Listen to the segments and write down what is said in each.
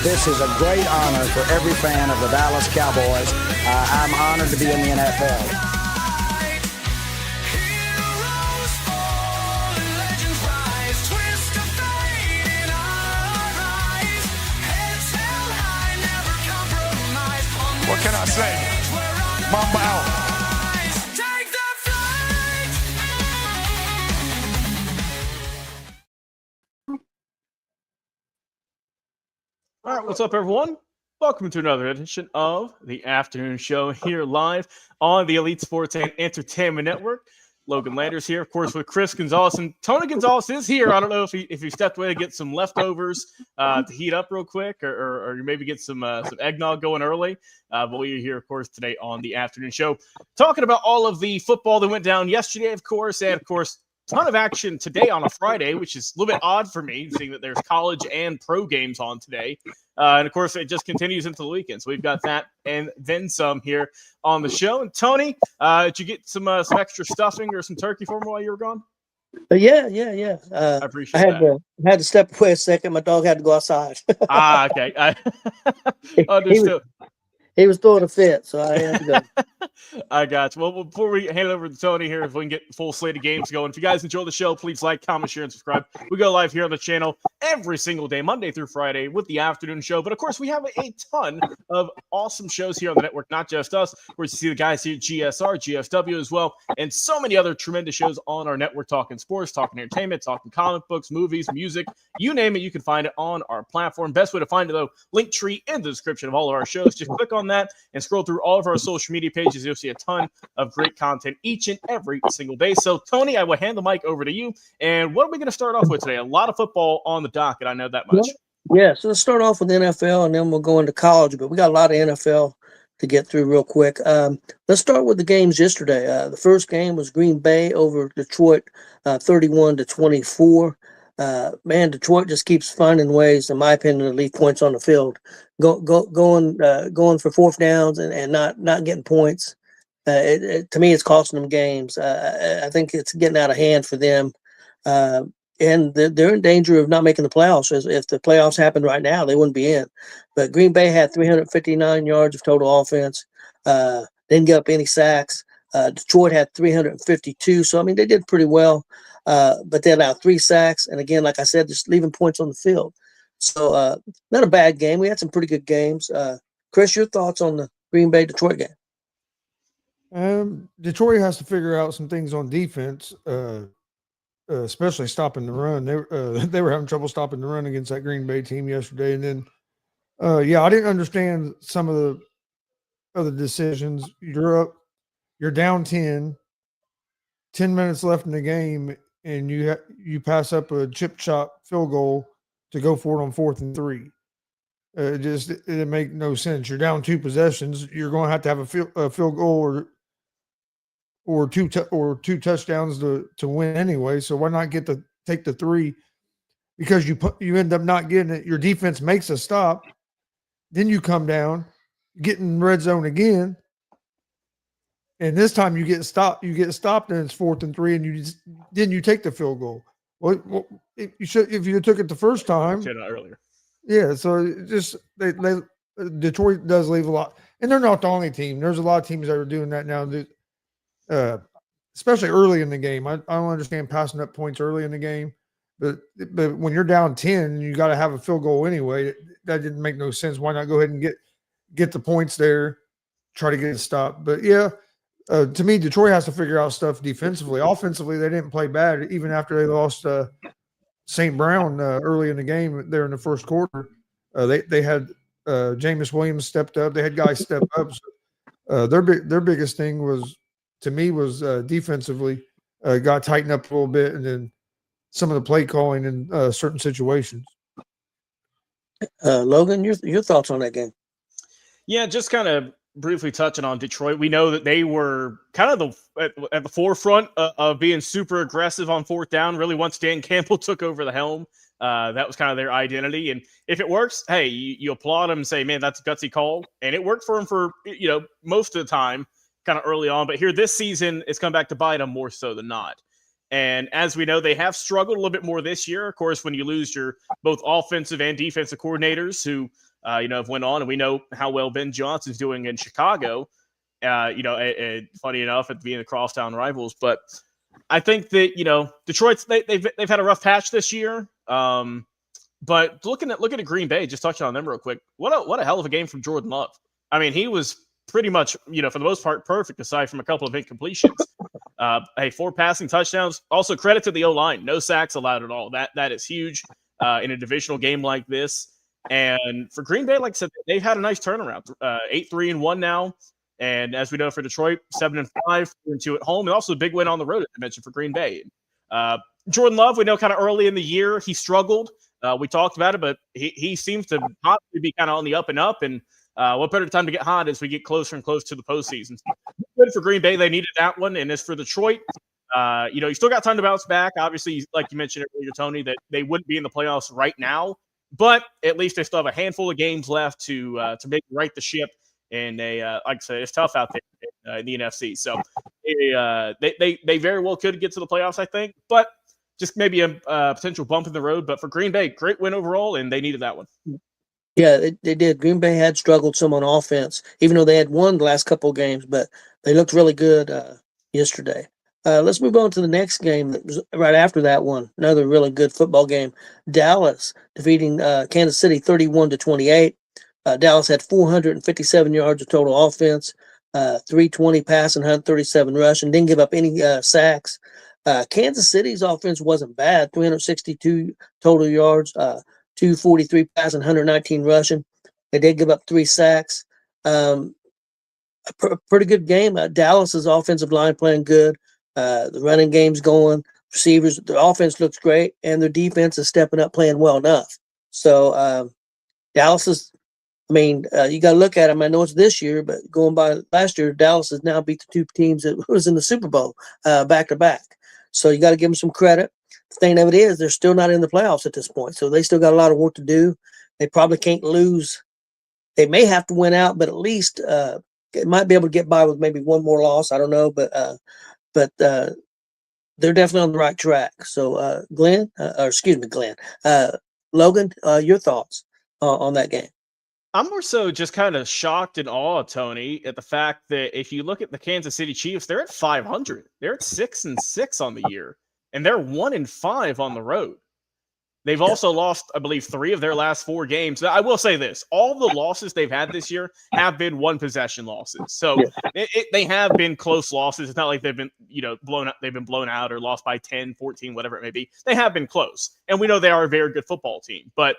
This is a great honor for every fan of the Dallas Cowboys. I'm honored to be in the NFL. What can I say? Mamba out. All right, what's up, everyone? Welcome to another edition of the Afternoon Show here live on the Elite Sports and Entertainment Network. Logan Landers here, of course, with Chris Gonzalez. And Tony Gonzalez is here. I don't know if he stepped away to get some leftovers to heat up real quick or maybe get some eggnog going early. But we're here, of course, today on the Afternoon Show talking about all of the football that went down yesterday, of course, and, of course, ton of action today on a Friday, which is a little bit odd for me, seeing that there's college and pro games on today. And, of course, it just continues into the weekend. So we've got that and then some here on the show. And, Tony, did you get some extra stuffing or some turkey for me while you were gone? Yeah. I appreciate that. I had to step away a second. My dog had to go outside. Okay. Understood. He was throwing a fit, so I had to go. I got you. Well, before we hand it over to Tony here, if we can get full slate of games going. If you guys enjoy the show, please like, comment, share, and subscribe. We go live here on the channel every single day, Monday through Friday, with the afternoon show. But, of course, we have a ton of awesome shows here on the network, not just us. We're to see the guys here at GSR, GFW as well, and so many other tremendous shows on our network, talking sports, talking entertainment, talking comic books, movies, music, you name it, you can find it on our platform. Best way to find it, though, link tree in the description of all of our shows. Just click on that and scroll through all of our social media pages. You'll see a ton of great content each and every single day. So, Tony, I will hand the mic over to you. And what are we going to start off with today? A lot of football on the docket. I know that much. Yeah, so let's start off with NFL, and then we'll go into college. But we got a lot of NFL to get through real quick. Let's start with the games yesterday. The first game was Green Bay over Detroit, 31-24. Man, Detroit just keeps finding ways, in my opinion, to leave points on the field. Going for fourth downs and not getting points. To me, it's costing them games. I think it's getting out of hand for them. And they're in danger of not making the playoffs. If the playoffs happened right now, they wouldn't be in. But Green Bay had 359 yards of total offense. Didn't get up any sacks. Detroit had 352. So, I mean, they did pretty well. But they allowed 3 sacks. And, again, like I said, just leaving points on the field. So, not a bad game. We had some pretty good games. Chris, your thoughts on the Green Bay-Detroit game? Detroit has to figure out some things on defense, especially stopping the run. They were having trouble stopping the run against that Green Bay team yesterday. And then, I didn't understand some of the other decisions. You're down 10 minutes left in the game, and you pass up a chip chop field goal to go for it on 4th and 3. It didn't make no sense. You're down 2 possessions. You're going to have a field goal or two touchdowns to win anyway. So why not take the 3? Because you end up not getting it. Your defense makes a stop. Then you come down, get in red zone again. And this time you get stopped, and it's 4th and 3, and you take the field goal. Well, if you took it the first time. Said that earlier. Yeah, so Detroit does leave a lot, and they're not the only team. There's a lot of teams that are doing that now, especially early in the game. I don't understand passing up points early in the game, but when you're down 10, you got to have a field goal anyway. That didn't make no sense. Why not go ahead and get the points there, try to get it stopped? But yeah. To me, Detroit has to figure out stuff defensively. Offensively, they didn't play bad, even after they lost St. Brown early in the game there in the first quarter. They had Jameis Williams stepped up. They had guys step up. So, their biggest thing was defensively, got tightened up a little bit, and then some of the play calling in certain situations. Logan, your thoughts on that game? Yeah, just kind of briefly touching on Detroit, we know that they were kind of at the forefront of being super aggressive on 4th down. Really, once Dan Campbell took over the helm, that was kind of their identity. And if it works, hey, you applaud them and say, man, that's a gutsy call. And it worked for him for most of the time, kind of early on. But here this season, it's come back to bite them more so than not. And as we know, they have struggled a little bit more this year. Of course, when you lose your both offensive and defensive coordinators who have went on, and we know how well Ben Johnson's doing in Chicago. Funny enough, at being the crosstown rivals, but I think that Detroit's they've had a rough patch this year. But looking at Green Bay, just touching on them real quick, what a hell of a game from Jordan Love. I mean, he was pretty much for the most part perfect, aside from a couple of incompletions. 4 passing touchdowns. Also, credit to the O-line, no sacks allowed at all. That is huge in a divisional game like this. And for Green Bay, like I said, they've had a nice turnaround. 8-3-1 now. And as we know for Detroit, 7-5, 4-2 at home, and also a big win on the road, as I mentioned, for Green Bay. Jordan Love, we know kind of early in the year he struggled. We talked about it, but he seems to possibly be kind of on the up and up. And what better time to get hot as we get closer and closer to the postseason? Good for Green Bay; they needed that one. And as for Detroit, you still got time to bounce back. Obviously, like you mentioned earlier, Tony, that they wouldn't be in the playoffs right now, but at least they still have a handful of games left to make right the ship. And like I said, it's tough out there in the NFC. So they very well could get to the playoffs, I think, but just maybe a potential bump in the road. But for Green Bay, great win overall, and they needed that one. Yeah, they did. Green Bay had struggled some on offense, even though they had won the last couple of games, but they looked really good yesterday. Let's move on to the next game that was right after that one. Another really good football game. Dallas defeating Kansas City 31-28. Dallas had 457 yards of total offense, 320 passing, 137 rushing, didn't give up any sacks. Kansas City's offense wasn't bad, 362 total yards, 243 passing, 119 rushing. They did give up 3 sacks. Pretty good game. Dallas's offensive line playing good. The running game's going. Receivers, the offense looks great, and their defense is stepping up, playing well enough. So Dallas is. You got to look at them. I know it's this year, but going by last year, Dallas has now beat the 2 teams that was in the Super Bowl back to back. So you got to give them some credit. The thing of it is, they're still not in the playoffs at this point, so they still got a lot of work to do. They probably can't lose. They may have to win out, but at least it might be able to get by with maybe one more loss. I don't know, but they're definitely on the right track. So, Glenn, Logan, your thoughts on that game? I'm more so just kind of shocked and awed, Tony, at the fact that if you look at the Kansas City Chiefs, they're at 500. They're at 6-6 on the year, and they're 1-5 on the road. They've also lost, I believe, 3 of their last 4 games. I will say this: all the losses they've had this year have been 1-possession losses. So they have been close losses. It's not like they've been, blown out. They've been blown out or lost by 10, 14, whatever it may be. They have been close, and we know they are a very good football team. But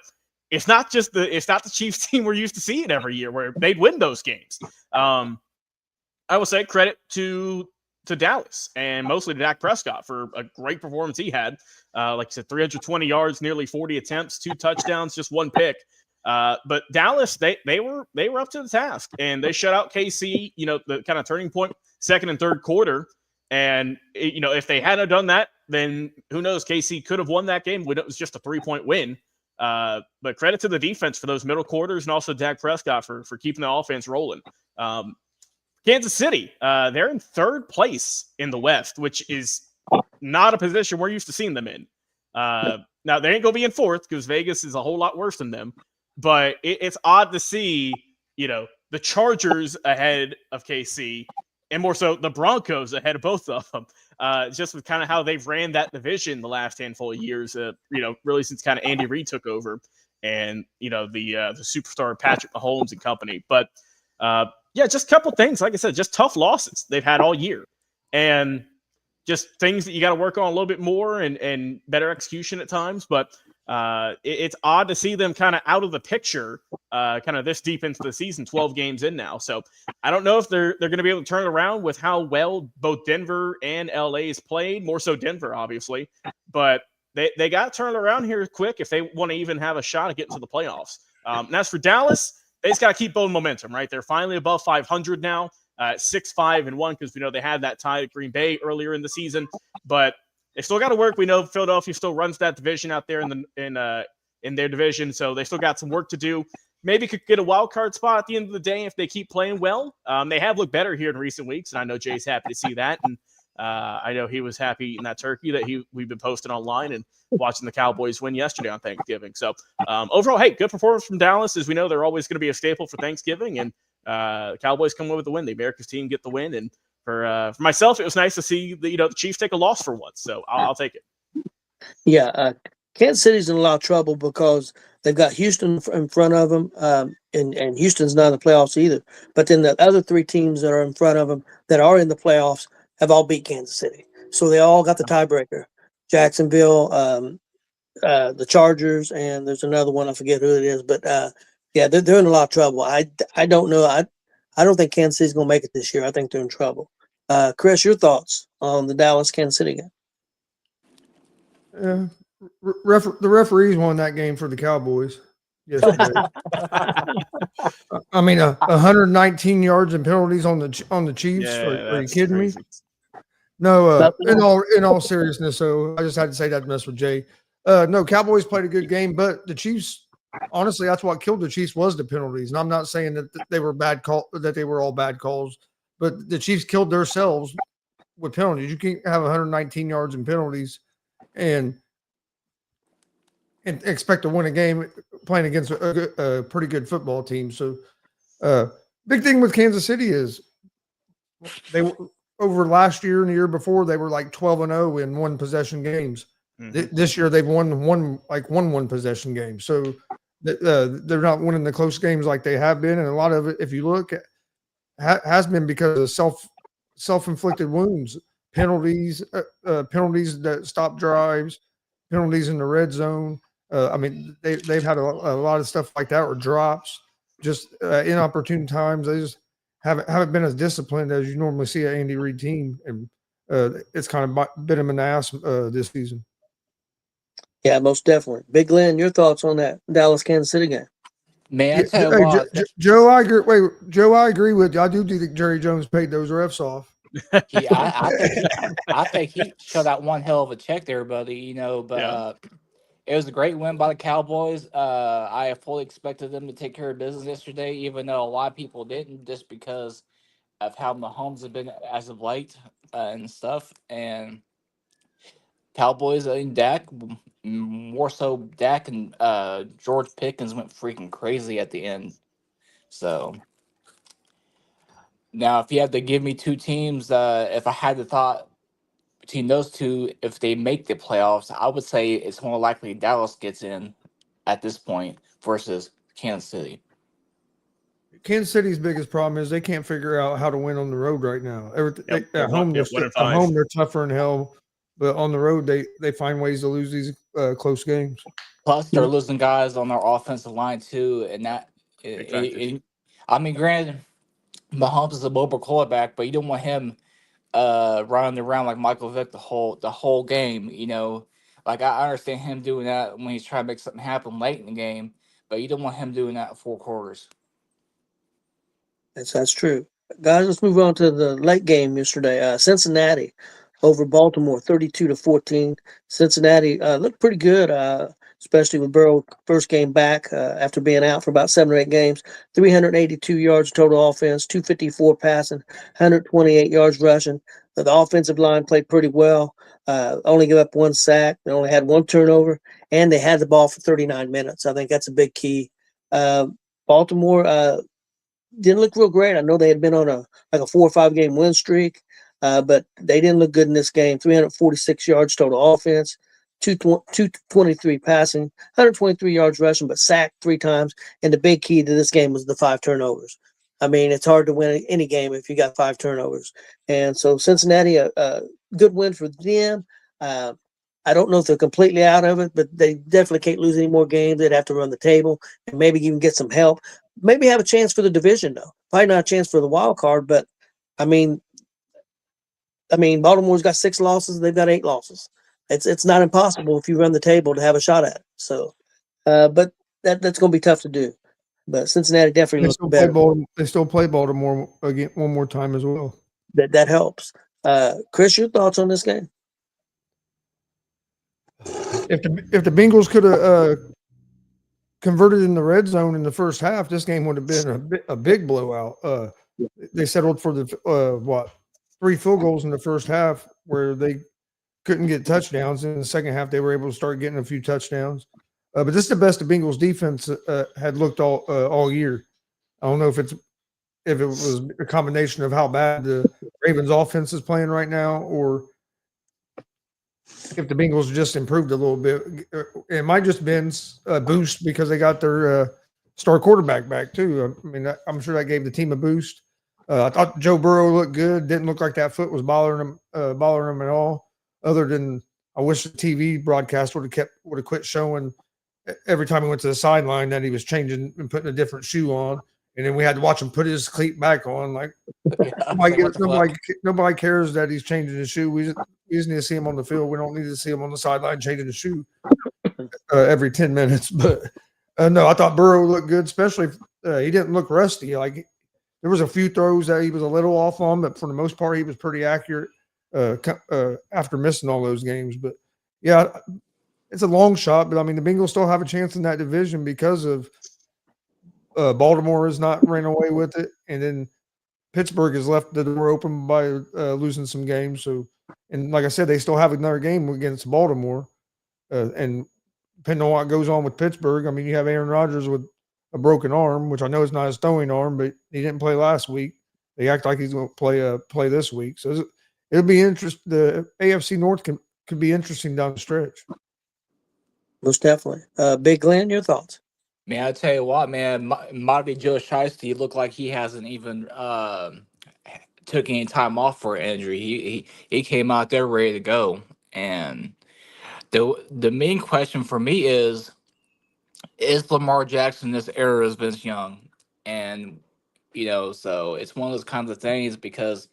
it's not the Chiefs team we're used to seeing every year where they'd win those games. I will say credit to Dallas and mostly to Dak Prescott for a great performance he had. Like I said, 320 yards, nearly 40 attempts, 2 touchdowns, just 1 pick. But Dallas, they were up to the task, and they shut out KC, the kind of turning point, second and third quarter. And, if they hadn't done that, then who knows, KC could have won that game when it was just a 3-point win. But credit to the defense for those middle quarters, and also Dak Prescott for keeping the offense rolling. Kansas City, they're in 3rd place in the West, which is not a position we're used to seeing them in. Now, they ain't going to be in 4th because Vegas is a whole lot worse than them. But it's odd to see, the Chargers ahead of KC, and more so the Broncos ahead of both of them. Just with kind of how they've ran that division the last handful of years, really since kind of Andy Reid took over, and the superstar Patrick Mahomes and company. But just a couple things, like I said, just tough losses they've had all year, and just things that you got to work on a little bit more and better execution at times. But it's odd to see them kind of out of the picture, kind of this deep into the season, 12 games in now. So I don't know if they're going to be able to turn it around with how well both Denver and LA has played, more so Denver, obviously. But they got to turn it around here quick if they want to even have a shot at getting to the playoffs. And as for Dallas, they just got to keep building momentum, right? They're finally above 500 now, 6-5-1, because we know they had that tie at Green Bay earlier in the season. But they still got to work. We know Philadelphia still runs that division out there in their division, so they still got some work to do. Maybe could get a wild card spot at the end of the day if they keep playing well. They have looked better here in recent weeks, and I know Jay's happy to see that. And I know he was happy eating that turkey that we've been posting online and watching the Cowboys win yesterday on Thanksgiving. So overall, hey, good performance from Dallas. As we know, they're always going to be a staple for Thanksgiving, and the Cowboys come away with the win. The America's team get the win, and for myself, it was nice to see the Chiefs take a loss for once. So I'll take it. Yeah, Kansas City's in a lot of trouble because they've got Houston in front of them, and Houston's not in the playoffs either. But then the other three teams that are in front of them that are in the playoffs have all beat Kansas City, so they all got the tiebreaker. Jacksonville, the Chargers, and there's another one I forget who it is, but yeah, they're in a lot of trouble. I don't know. I don't think Kansas City's gonna make it this year. I think they're in trouble. Chris, your thoughts on the Dallas Kansas City game? The referees won that game for the Cowboys yesterday. I mean, 119 yards and penalties on the Chiefs. Yeah, are you kidding crazy. me? No. In all seriousness, so I just had to say that to mess with Jay. No, Cowboys played a good game, but the Chiefs. Honestly, that's what killed the Chiefs was the penalties. And I'm not saying that they were that they were all bad calls, but the Chiefs killed themselves with penalties. You can't have 119 yards and penalties and expect to win a game playing against a pretty good football team. So, big thing with Kansas City is they over last year and the year before they were like 12-0 in one possession games. Mm-hmm. This year they've won one possession game. So they're not winning the close games like they have been, and a lot of it, if you look, has been because of self-inflicted wounds, penalties that stop drives, penalties in the red zone. I mean, they've had a lot of stuff like that, or drops, just inopportune times. They just haven't been as disciplined as you normally see an Andy Reid team, and it's kind of bit them in the ass this season. Yeah, most definitely. Big Glenn, your thoughts on that Dallas Kansas City game? Man, I tell you what, Joe, I agree. Wait, Joe, I agree with you. I do think Jerry Jones paid those refs off. I think he showed out one hell of a check there, buddy. But it was a great win by the Cowboys. I fully expected them to take care of business yesterday, even though a lot of people didn't, just because of how Mahomes have been as of late and stuff. And Cowboys and Dak, more so Dak and George Pickens went freaking crazy at the end. So now, if you had to give me two teams, if I had to thought between those two, if they make the playoffs, I would say it's more likely Dallas gets in at this point versus Kansas City. Kansas City's biggest problem is they can't figure out how to win on the road right now. At home, they're tougher than hell, but on the road, they find ways to lose these close games. Plus, they're losing guys on their offensive line too, and that. I mean, granted, Mahomes is a mobile quarterback, but you don't want him running around like Michael Vick the whole game. Like I understand him doing that when he's trying to make something happen late in the game, but you don't want him doing that 4 quarters. That's true. Guys, let's move on to the late game yesterday. Cincinnati over Baltimore, 32-14. Cincinnati looked pretty good, especially with Burrow first game back after being out for about 7 or 8 games. 382 yards total offense, 254 passing, 128 yards rushing. The offensive line played pretty well. Only gave up 1 sack. They only had 1 turnover, and they had the ball for 39 minutes. I think that's a big key. Baltimore didn't look real great. I know they had been on a 4 or 5 game win streak, but they didn't look good in this game. 346 yards total offense, 223 passing, 123 yards rushing, but sacked 3 times. And the big key to this game was the 5 turnovers. I mean, it's hard to win any game if you got 5 turnovers. And so Cincinnati, a good win for them. I don't know if they're completely out of it, but they definitely can't lose any more games. They'd have to run the table and maybe even get some help. Maybe have a chance for the division, though. Probably not a chance for the wild card, but I mean, Baltimore's got 6 losses. They've got 8 losses. It's not impossible if you run the table to have a shot at it. So, but that's going to be tough to do. But Cincinnati definitely looks better. They still play Baltimore again one more time as well. That helps. Chris, your thoughts on this game? If the Bengals could have converted in the red zone in the first half, this game would have been a big blowout. They settled for the 3 field goals in the first half where they couldn't get touchdowns. In the second half, they were able to start getting a few touchdowns. But this is the best the Bengals defense had looked all year. I don't know if it was a combination of how bad the Ravens offense is playing right now, or if the Bengals just improved a little bit. It might just been a boost because they got their star quarterback back too. I mean, I'm sure that gave the team a boost. I thought Joe Burrow looked good. Didn't look like that foot was bothering him at all. Other than I wish the TV broadcast would have quit showing every time he went to the sideline that he was changing and putting a different shoe on, and then we had to watch him put his cleat back on. Like nobody cares that he's changing his shoe. We just need to see him on the field. We don't need to see him on the sideline changing his shoe every 10 minutes. But no, I thought Burrow looked good, especially he didn't look rusty. Like there was a few throws that he was a little off on, but for the most part, he was pretty accurate after missing all those games. But yeah, it's a long shot, but I mean, the Bengals still have a chance in that division because of Baltimore has not ran away with it, and then Pittsburgh has left the door open by losing some games. So, and like I said, they still have another game against Baltimore, and depending on what goes on with Pittsburgh, I mean, you have Aaron Rodgers with a broken arm, which I know is not his throwing arm, but he didn't play last week. They act like he's going to play this week, so it'll be interesting. The AFC North could be interesting down the stretch. Most definitely. Big Glenn, your thoughts? Man, I tell you what, man, Marty Joe Shiesty looked like he hasn't even took any time off for an injury. He came out there ready to go. And the main question for me is Lamar Jackson this era as Vince Young? And so it's one of those kinds of things because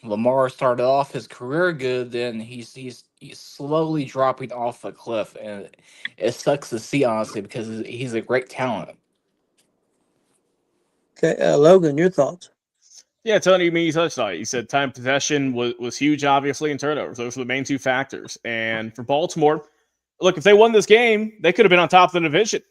Lamar started off his career good, then he's slowly dropping off a cliff, and it sucks to see, honestly, because he's a great talent. Okay, Logan, your thoughts? Yeah, Tony, you touched on it. You said time possession was huge, obviously, and turnovers. Those were the main two factors. And for Baltimore, look, if they won this game, they could have been on top of the division.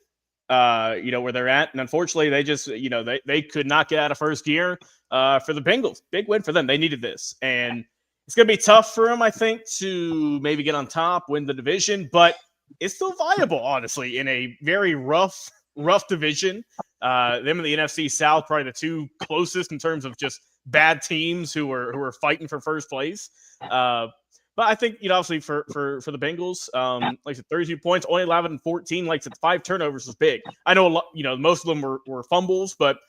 Where they're at. And unfortunately, they just, they could not get out of first gear for the Bengals. Big win for them. They needed this. And it's going to be tough for them, I think, to maybe get on top, win the division, but it's still viable, honestly, in a very rough division. Them and the NFC South, probably the two closest in terms of just bad teams who are fighting for first place. But I think, obviously for the Bengals, like I said, 32 points, only 11 and 14, like I said, 5 turnovers was big. I know a lot, most of them were fumbles, but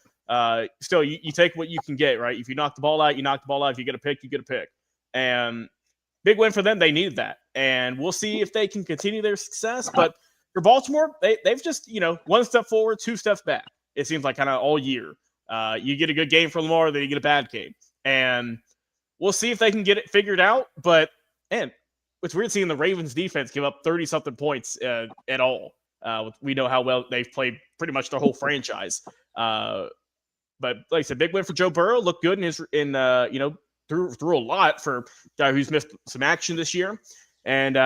still, you take what you can get, right? If you knock the ball out, you knock the ball out. If you get a pick, you get a pick. And big win for them. They needed that. And we'll see if they can continue their success. But for Baltimore, they've just, one step forward, 2 steps back. It seems like kind of all year. You get a good game from Lamar, then you get a bad game. And we'll see if they can get it figured out. But and it's weird seeing the Ravens defense give up 30-something points at all. We know how well they've played pretty much their whole franchise. But like I said, big win for Joe Burrow. Looked good threw a lot for a guy who's missed some action this year. And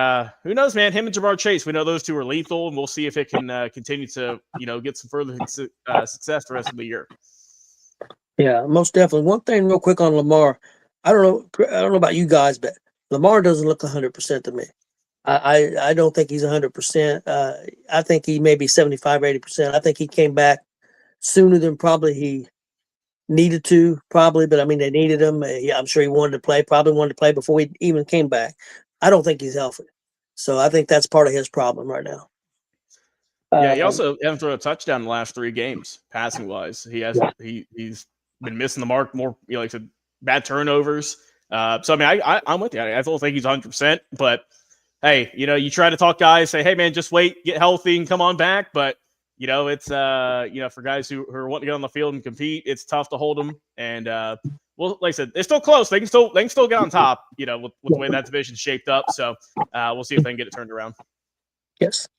who knows, man? Him and Jamar Chase, we know those two are lethal, and we'll see if it can continue to get some further success the rest of the year. Yeah, most definitely. One thing real quick on Lamar. I don't know about you guys, but Lamar doesn't look 100% to me. I don't think he's 100%. I think he may be 75 or 80%. I think he came back sooner than probably he needed to, probably. But, I mean, they needed him. I'm sure he wanted to play, probably wanted to play before he even came back. I don't think he's healthy. So I think that's part of his problem right now. Yeah, he also hasn't thrown a touchdown in the last 3 games, passing-wise. He's been missing the mark more, like I said, bad turnovers. So, I mean, I'm with you. I don't think he's 100%, but hey, you try to talk guys, say, hey, man, just wait, get healthy and come on back. But, it's, for guys who are wanting to get on the field and compete, it's tough to hold them. And, well, like I said, they're still close. They can still get on top, with the way that division's shaped up. So, we'll see if they can get it turned around. Yes.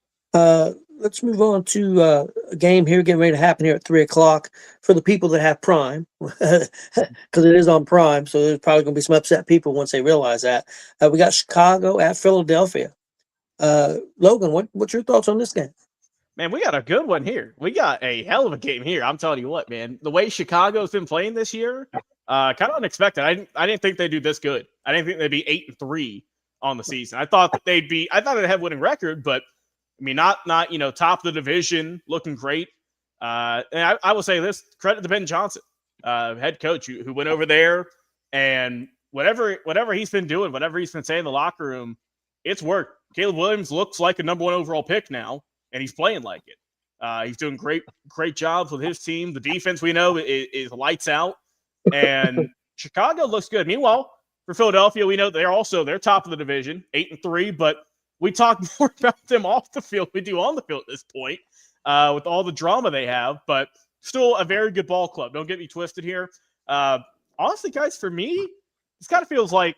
Let's move on to a game here getting ready to happen here at 3:00 for the people that have Prime, because it is on Prime. So there's probably going to be some upset people once they realize that. We got Chicago at Philadelphia. Logan, what's your thoughts on this game? Man, we got a good one here. We got a hell of a game here. I'm telling you what, man. The way Chicago's been playing this year, Kind of unexpected. I didn't think they'd do this good. I didn't think they'd be 8-3 on the season. I thought they'd have a winning record, but I mean, not top of the division, looking great. And I will say this: credit to Ben Johnson, head coach, who went over there and whatever he's been doing, whatever he's been saying in the locker room, it's worked. Caleb Williams looks like a number 1 overall pick now, and he's playing like it. He's doing great jobs with his team. The defense we know is lights out, and Chicago looks good. Meanwhile, for Philadelphia, we know they're top of the division, 8-3, but we talk more about them off the field than we do on the field at this point, with all the drama they have, but still a very good ball club. Don't get me twisted here. Honestly, guys, for me, this kind of feels like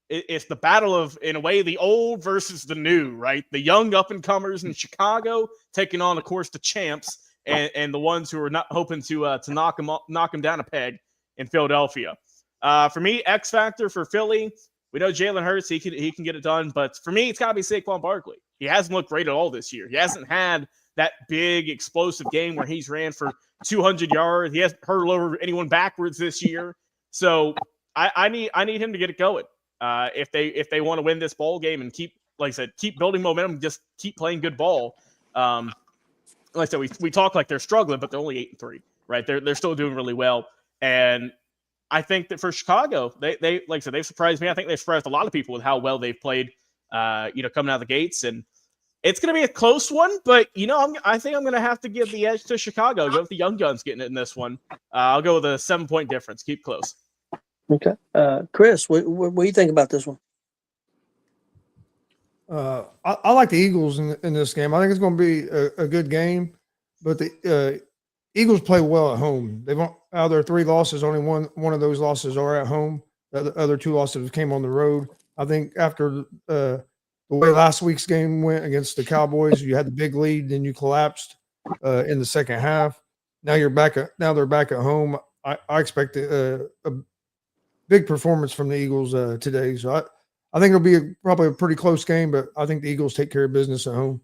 it's the battle of, in a way, the old versus the new, right? The young up-and-comers in Chicago taking on, of course, the champs and the ones who are not hoping to knock them down a peg in Philadelphia. For me, X factor for Philly, we know Jalen Hurts, he can get it done, but for me, it's got to be Saquon Barkley. He hasn't looked great at all this year. He hasn't had that big explosive game where he's ran for 200 yards. He hasn't hurdled over anyone backwards this year. So I need him to get it going. If they want to win this ball game and keep building momentum, just keep playing good ball. Like I said, we talk like they're struggling, but they're only 8-3, right? They're still doing really well. And I think that for Chicago, they like I said, they've surprised me. I think they've surprised a lot of people with how well they've played, coming out of the gates. And it's going to be a close one, but I think I'm going to have to give the edge to Chicago. Go with the young guns getting it in this one. I'll go with a 7-point difference. Keep close. Okay. Chris, what do you think about this one? I like the Eagles in this game. I think it's going to be a good game, but the Eagles play well at home. They've out of their 3 losses, only one of those losses are at home. The other 2 losses came on the road. I think after the way last week's game went against the Cowboys, you had the big lead, then you collapsed in the second half. Now they're back at home. I expect a big performance from the Eagles today. So I think it'll be probably a pretty close game, but I think the Eagles take care of business at home.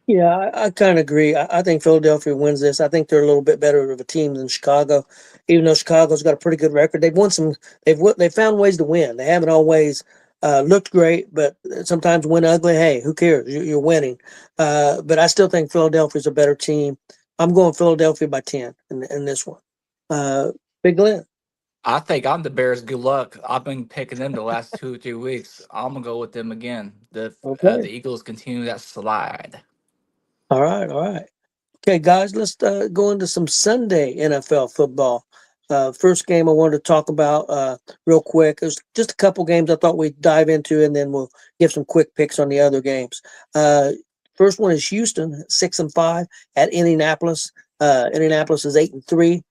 Yeah, I kind of agree. I think Philadelphia wins this. I think they're a little bit better of a team than Chicago, even though Chicago's got a pretty good record. They've found ways to win. They haven't always looked great, but sometimes win ugly. Hey, who cares? You're winning. But I still think Philadelphia's a better team. I'm going Philadelphia by 10 in this one. Big Glenn. I think I'm the Bears. Good luck. I've been picking them the last 2 or 3 weeks. I'm gonna go with them again. The Eagles continue that slide. All right. Okay, guys, let's go into some Sunday NFL football. First game I wanted to talk about real quick. There's just a couple games I thought we'd dive into, and then we'll give some quick picks on the other games. First one is Houston, 6-5 at Indianapolis. Indianapolis is 8-3.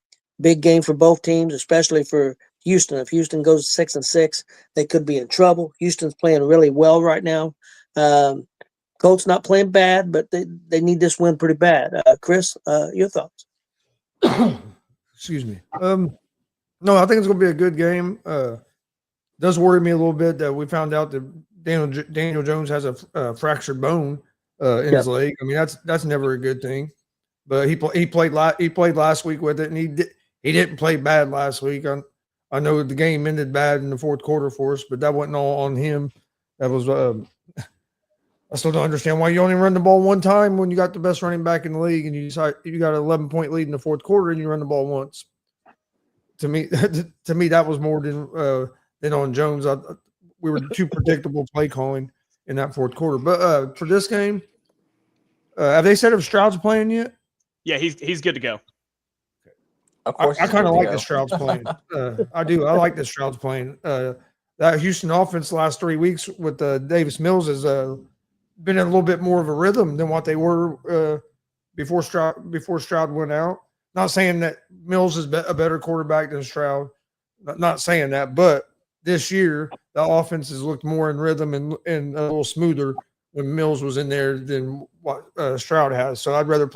Big game for both teams, especially for Houston. If Houston goes 6-6, they could be in trouble. Houston's playing really well right now. Colts not playing bad, but they need this win pretty bad. Chris, your thoughts? Excuse me. No, I think it's going to be a good game. Does worry me a little bit that we found out that Daniel Jones has a fractured bone in his leg. I mean, that's never a good thing. But he played last week with it, and he didn't play bad last week. I know the game ended bad in the fourth quarter for us, but that wasn't all on him. That was I still don't understand why you only run the ball one time when you got the best running back in the league, and you decide you got an 11-point lead in the fourth quarter and you run the ball once. To me, that was more than on Jones. We were too predictable play calling in that fourth quarter. But for this game, have they said if Stroud's playing yet? Yeah, he's good to go. Of course, I kind of like the Stroud's playing. I do. I like the Stroud's playing. That Houston offense the last 3 weeks with Davis Mills has been in a little bit more of a rhythm than what they were before Stroud went out. Not saying that Mills is a better quarterback than Stroud. Not saying that, but this year the offense has looked more in rhythm and a little smoother when Mills was in there than what Stroud has. So I'd rather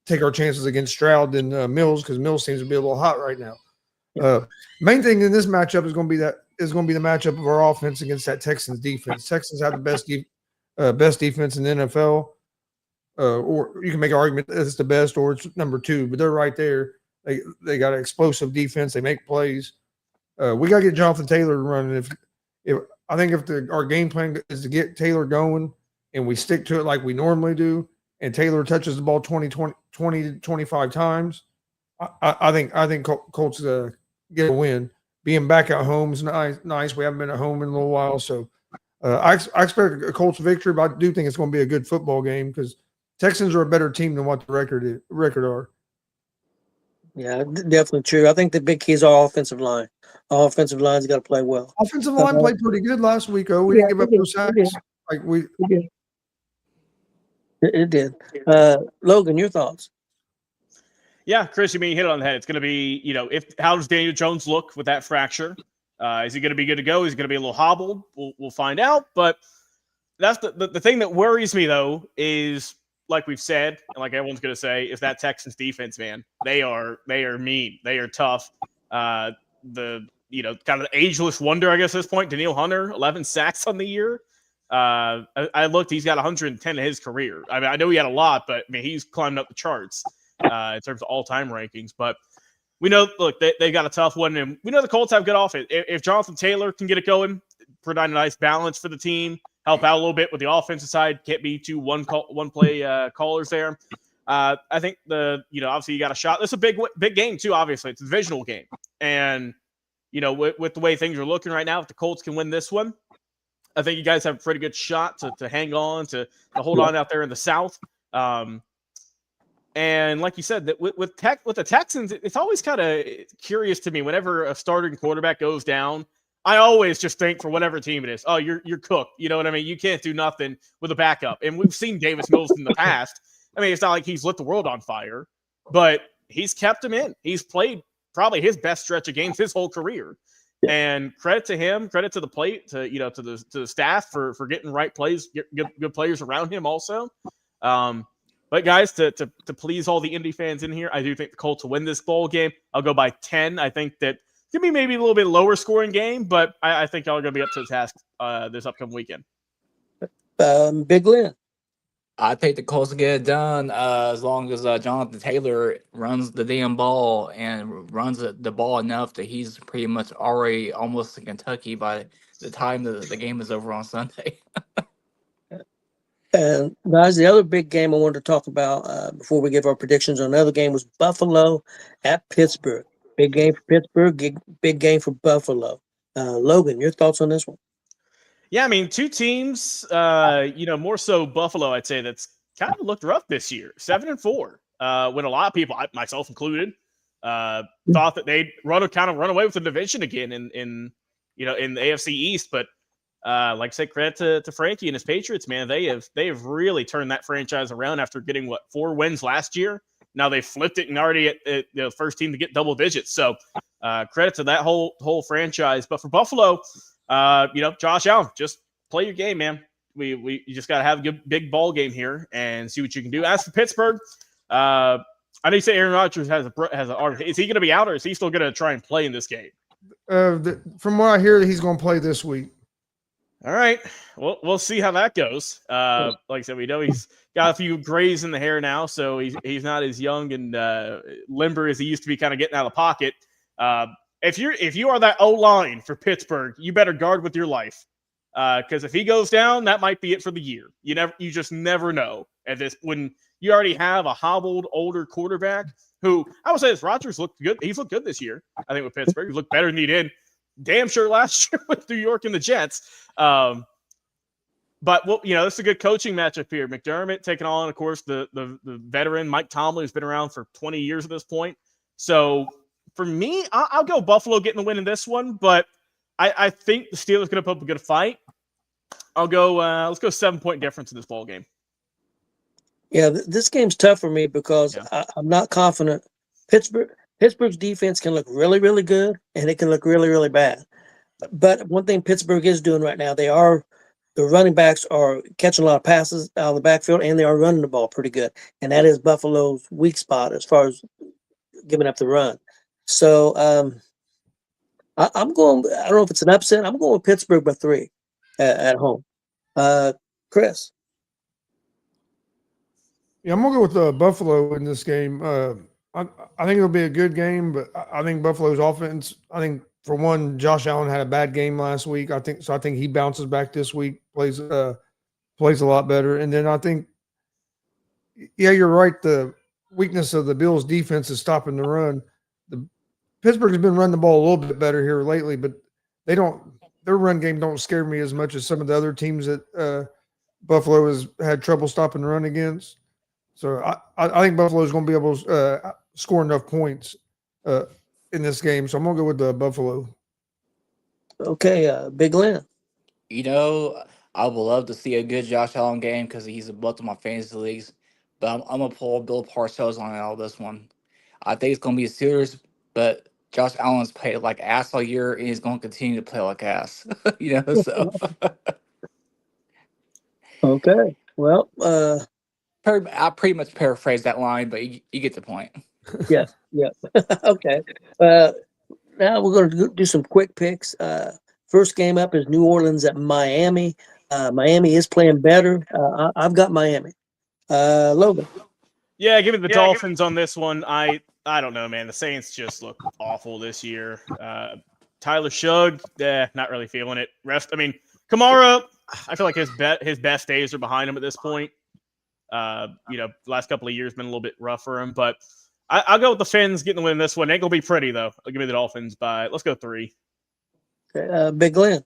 take our chances against Stroud than Mills, because Mills seems to be a little hot right now. Main thing in this matchup is going to be the matchup of our offense against that Texans defense. Texans have the best defense in the NFL, or you can make an argument that it's the best or it's number 2, but they're right there. They got an explosive defense. They make plays. We got to get Jonathan Taylor running. If I think if our game plan is to get Taylor going and we stick to it like we normally do, and Taylor touches the ball 20 to 25 times, I think Colts get a win. Being back at home is nice. We haven't been at home in a little while, so I expect a Colts victory. But I do think it's going to be a good football game because Texans are a better team than what the record are. Yeah, definitely true. I think the big key is our offensive line. Our offensive line's got to play well. Offensive line played pretty good last week. We didn't give up no sacks. It did. Logan, your thoughts? Yeah, Chris, you mean you hit it on the head. It's going to be, how does Daniel Jones look with that fracture? Is he going to be good to go? Is he going to be a little hobbled? We'll find out. But that's the thing that worries me, though, is like we've said, and like everyone's going to say, is that Texans defense, man. They are mean. They are tough. Kind of the ageless wonder, I guess, at this point, Daniil Hunter, 11 sacks on the year. I looked, he's got 110 in his career. I mean, I know he had a lot, but I mean, he's climbed up the charts in terms of all-time rankings. But we know, look, they got a tough one, and we know the Colts have good offense. If Jonathan Taylor can get it going, provide a nice balance for the team, help out a little bit with the offensive side, can't be too one-play callers there. I think obviously you got a shot. This is a big game too. Obviously, it's a divisional game, and with the way things are looking right now, if the Colts can win this one, I think you guys have a pretty good shot to hang on, to hold on out there in the South. And like you said, that with the Texans, it's always kind of curious to me whenever a starting quarterback goes down. I always just think for whatever team it is, oh, you're cooked. You know what I mean? You can't do nothing with a backup. And we've seen Davis Mills in the past. I mean, it's not like he's lit the world on fire, but he's kept him in. He's played probably his best stretch of games his whole career. And credit to him, credit to the plate, to the staff for getting right plays, good players around him also. But guys, to please all the Indy fans in here, I do think the Colts will win this ball game. I'll go by 10. I think that it's gonna be maybe a little bit lower scoring game, but I think y'all are gonna be up to the task this upcoming weekend. Big Lynn. I think the Colts will get it done as long as Jonathan Taylor runs the damn ball and runs the ball enough that he's pretty much already almost in Kentucky by the time the game is over on Sunday. And guys, the other big game I wanted to talk about before we give our predictions on another game was Buffalo at Pittsburgh. Big game for Pittsburgh, big game for Buffalo. Logan, your thoughts on this one? Yeah, I mean, two teams, more so Buffalo, I'd say, that's kind of looked rough this year. 7-4. When a lot of people, myself included, thought that they'd run away with the division again in the AFC East. But like I said, credit to Frankie and his Patriots, man. They have really turned that franchise around after getting 4 wins last year. Now they flipped it and already at the first team to get double digits. So credit to that whole franchise. But for Buffalo, Josh Allen, just play your game, man. You just got to have a good big ball game here and see what you can do. As for Pittsburgh, I know you say Aaron Rodgers has an arm. Is he going to be out, or is he still going to try and play in this game? From what I hear, he's going to play this week. All right. Well, we'll see how that goes. Like I said, we know he's got a few grays in the hair now, so he's not as young and limber as he used to be, kind of getting out of the pocket. If you are that O-line for Pittsburgh, you better guard with your life, because if he goes down, that might be it for the year. You just never know at this, when you already have a hobbled older quarterback who, I would say this, Rodgers looked good. He's looked good this year. I think with Pittsburgh, he looked better than he did damn sure last year with New York and the Jets. But this is a good coaching matchup here. McDermott taking on, of course, the veteran Mike Tomlin, who's been around for 20 years at this point. So for me, I'll go Buffalo getting the win in this one, but I think the Steelers going to put up a good fight. I'll go. Let's go 7-point difference in this ball game. Yeah, this game's tough for me because I'm not confident. Pittsburgh's defense can look really, really good, and it can look really, really bad. But one thing Pittsburgh is doing right now, the running backs are catching a lot of passes out of the backfield, and they are running the ball pretty good. And that is Buffalo's weak spot as far as giving up the run. So I'm going. I don't know if it's an upset. I'm going with Pittsburgh by 3 at home. Chris. Yeah, I'm gonna go with Buffalo in this game. I think it'll be a good game, but I think Buffalo's offense. I think for one, Josh Allen had a bad game last week. I think he bounces back this week, plays a lot better, and then I think, yeah, you're right. The weakness of the Bills' defense is stopping the run. The Pittsburgh has been running the ball a little bit better here lately, but their run game don't scare me as much as some of the other teams that Buffalo has had trouble stopping the run against. So I think Buffalo is going to be able to score enough points in this game. So I'm going to go with the Buffalo. Okay, Big Lynn. I would love to see a good Josh Allen game because he's a butt of my fantasy leagues. But I'm gonna pull Bill Parcells on all this one. I think it's gonna be serious, but Josh Allen's played like ass all year, and he's gonna continue to play like ass. So Okay. Well, I pretty much paraphrase that line, but you get the point. yeah. Okay. Now we're going to do some quick picks. First game up is New Orleans at Miami. Miami is playing better. I've got Miami. Logan. Yeah, give me the Dolphins on this one. I don't know, man. The Saints just look awful this year. Tyler Shugg, not really feeling it. Kamara, I feel like his best days are behind him at this point. Last couple of years been a little bit rough for him, but I'll go with the Fins getting the win in this one. Ain't gonna be pretty though. I'll give me the Dolphins by let's go 3. Okay, Big Glenn.